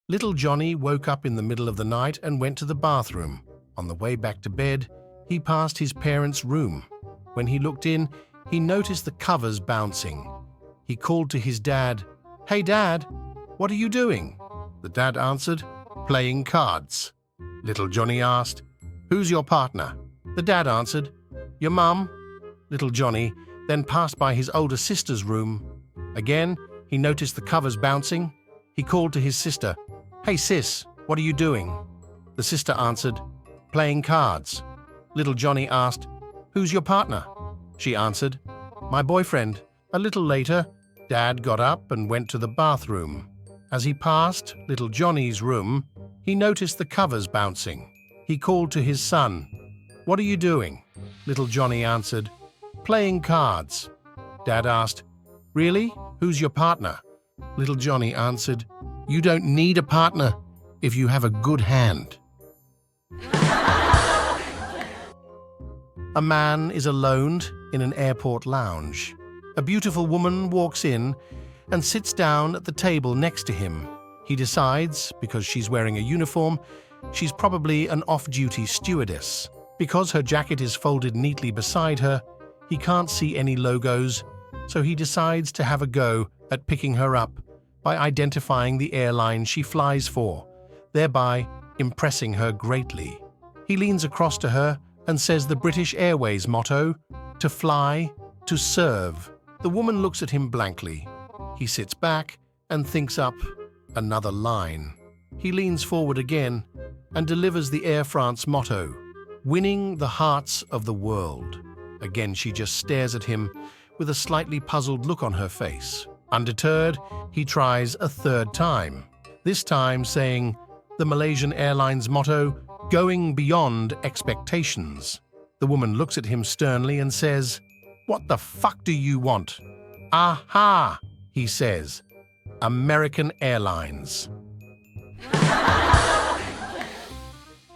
Little Johnny woke up in the middle of the night and went to the bathroom. On the way back to bed, he passed his parents' room. When he looked in, he noticed the covers bouncing. He called to his dad, "Hey Dad, what are you doing?" The dad answered, "Playing cards." Little Johnny asked, "Who's your partner?" The dad answered, "Your mum." Little Johnny then passed by his older sister's room. Again, he noticed the covers bouncing. He called to his sister, "Hey sis, what are you doing?" The sister answered, "Playing cards." Little Johnny asked, "Who's your partner?" She answered, "My boyfriend." A little later, Dad got up and went to the bathroom. As he passed Little Johnny's room, he noticed the covers bouncing. He called to his son, "What are you doing?" Little Johnny answered, "Playing cards." Dad asked, "Really? Who's your partner?" Little Johnny answered, "You don't need a partner if you have a good hand." A man is alone in an airport lounge. A beautiful woman walks in and sits down at the table next to him. He decides, because she's wearing a uniform, she's probably an off-duty stewardess. Because her jacket is folded neatly beside her, he can't see any logos, so he decides to have a go at picking her up by identifying the airline she flies for, thereby impressing her greatly. He leans across to her and says the British Airways motto, "To fly, to serve." The woman looks at him blankly. He sits back and thinks up another line. He leans forward again and delivers the Air France motto, "Winning the hearts of the world." Again, she just stares at him with a slightly puzzled look on her face. Undeterred, he tries a third time, this time saying the Malaysian Airlines motto, "Going beyond expectations." The woman looks at him sternly and says, "What the fuck do you want?" "Aha," he says, "American Airlines."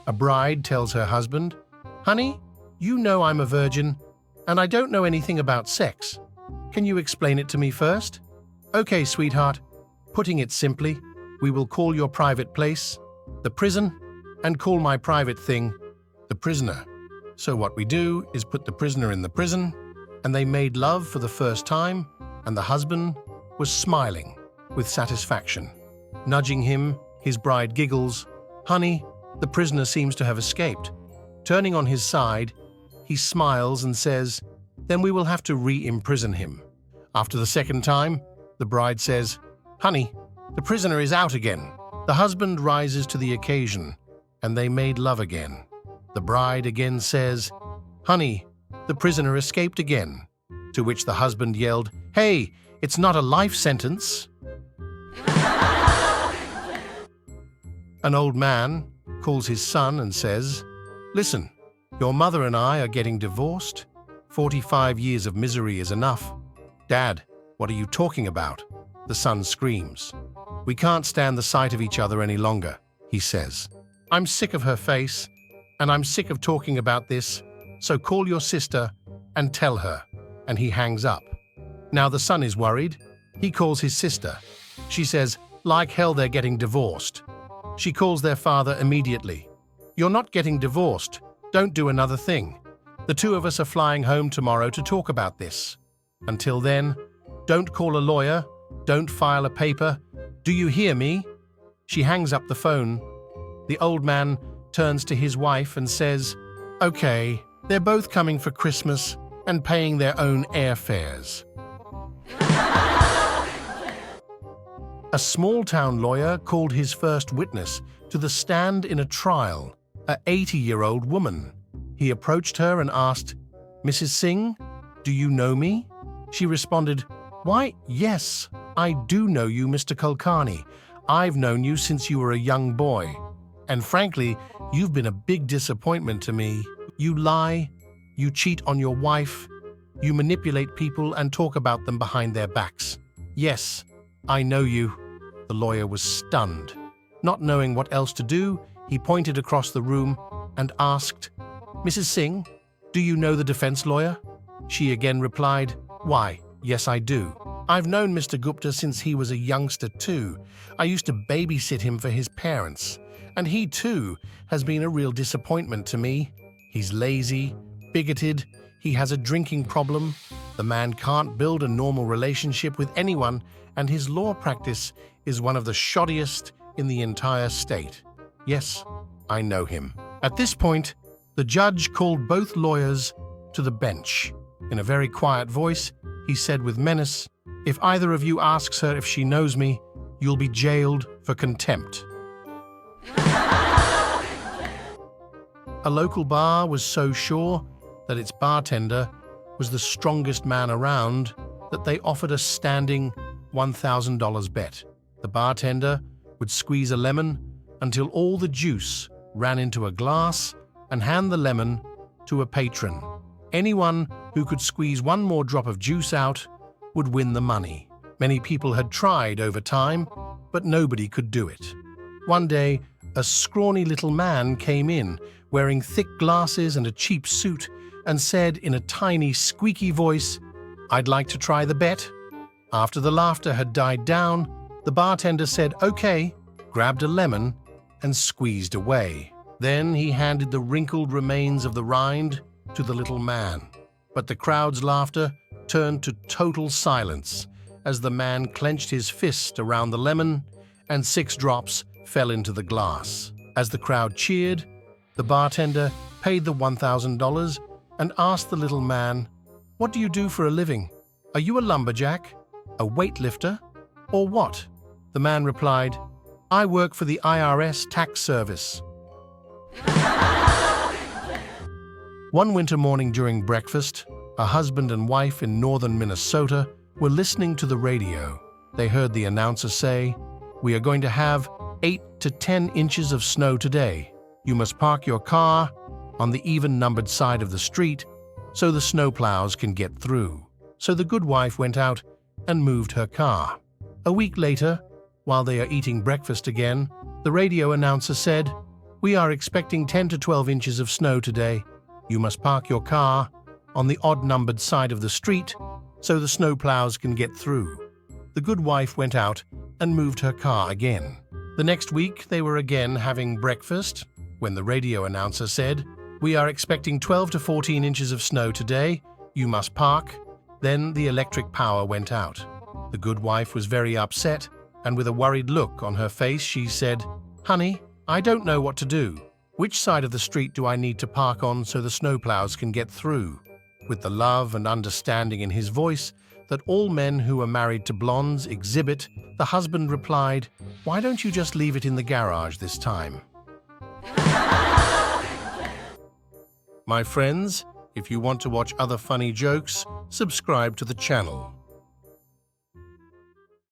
A bride tells her husband, "Honey, you know I'm a virgin, and I don't know anything about sex. Can you explain it to me first?" "Okay, sweetheart. Putting it simply, we will call your private place the prison, and call my private thing the prisoner. So what we do is put the prisoner in the prison, and they made love for the first time, and the husband was smiling with satisfaction. Nudging him, his bride giggles, "Honey, the prisoner seems to have escaped." Turning on his side, he smiles and says, "Then we will have to re-imprison him." After the second time, the bride says, "Honey, the prisoner is out again." The husband rises to the occasion, and they made love again. The bride again says, "Honey, the prisoner escaped again." To which the husband yelled, "Hey, it's not a life sentence." An old man calls his son and says, "Listen, your mother and I are getting divorced. 45 years of misery is enough." "Dad, what are you talking about?" The son screams. "We can't stand the sight of each other any longer," he says. "I'm sick of her face, and I'm sick of talking about this, so call your sister and tell her." And he hangs up. Now the son is worried. He calls his sister. She says, like hell they're getting divorced. She calls their father immediately. "You're not getting divorced. Don't do another thing. The two of us are flying home tomorrow to talk about this. Until then, don't call a lawyer, don't file a paper. Do you hear me?" She hangs up the phone. The old man turns to his wife and says, "Okay, they're both coming for Christmas and paying their own airfares." A small-town lawyer called his first witness to the stand in a trial, a 80-year-old woman. He approached her and asked, "Mrs. Singh, do you know me?" She responded, "Why, yes, I do know you, Mr. Kulkarni. I've known you since you were a young boy. And frankly, you've been a big disappointment to me. You lie, you cheat on your wife, you manipulate people and talk about them behind their backs. Yes, I know you." The lawyer was stunned. Not knowing what else to do, he pointed across the room and asked, "Mrs. Singh, do you know the defense lawyer?" She again replied, "Why, yes I do. I've known Mr. Gupta since he was a youngster too. I used to babysit him for his parents. And he too has been a real disappointment to me. He's lazy, bigoted, he has a drinking problem. The man can't build a normal relationship with anyone, and his law practice is one of the shoddiest in the entire state. Yes, I know him. At this point, the judge called both lawyers to the bench. In a very quiet voice, he said with menace, "If either of you asks her if she knows me, you'll be jailed for contempt." A local bar was so sure that its bartender was the strongest man around that they offered a standing $1,000 bet. The bartender would squeeze a lemon until all the juice ran into a glass and hand the lemon to a patron. Anyone who could squeeze one more drop of juice out would win the money. Many people had tried over time, but nobody could do it. One day, a scrawny little man came in, wearing thick glasses and a cheap suit, and said in a tiny, squeaky voice, "I'd like to try the bet." After the laughter had died down, the bartender said, "Okay," grabbed a lemon, and squeezed away. Then he handed the wrinkled remains of the rind to the little man. But the crowd's laughter turned to total silence as the man clenched his fist around the lemon and 6 drops fell into the glass. As the crowd cheered, the bartender paid the $1,000 and asked the little man, "What do you do for a living? Are you a lumberjack, a weightlifter, or what?" The man replied, "I work for the IRS tax service." One winter morning during breakfast, a husband and wife in northern Minnesota were listening to the radio. They heard the announcer say, "We are going to have 8 to 10 inches of snow today. You must park your car on the even-numbered side of the street so the snowplows can get through." So the good wife went out and moved her car. A week later, while they are eating breakfast again, the radio announcer said, "We are expecting 10 to 12 inches of snow today. You must park your car on the odd-numbered side of the street so the snowplows can get through." The good wife went out and moved her car again. The next week, they were again having breakfast when the radio announcer said, "We are expecting 12 to 14 inches of snow today. You must park." Then the electric power went out. The good wife was very upset, and with a worried look on her face, she said, "Honey, I don't know what to do. Which side of the street do I need to park on so the snowplows can get through?" With the love and understanding in his voice that all men who are married to blondes exhibit, the husband replied, "Why don't you just leave it in the garage this time?" My friends, if you want to watch other funny jokes, subscribe to the channel.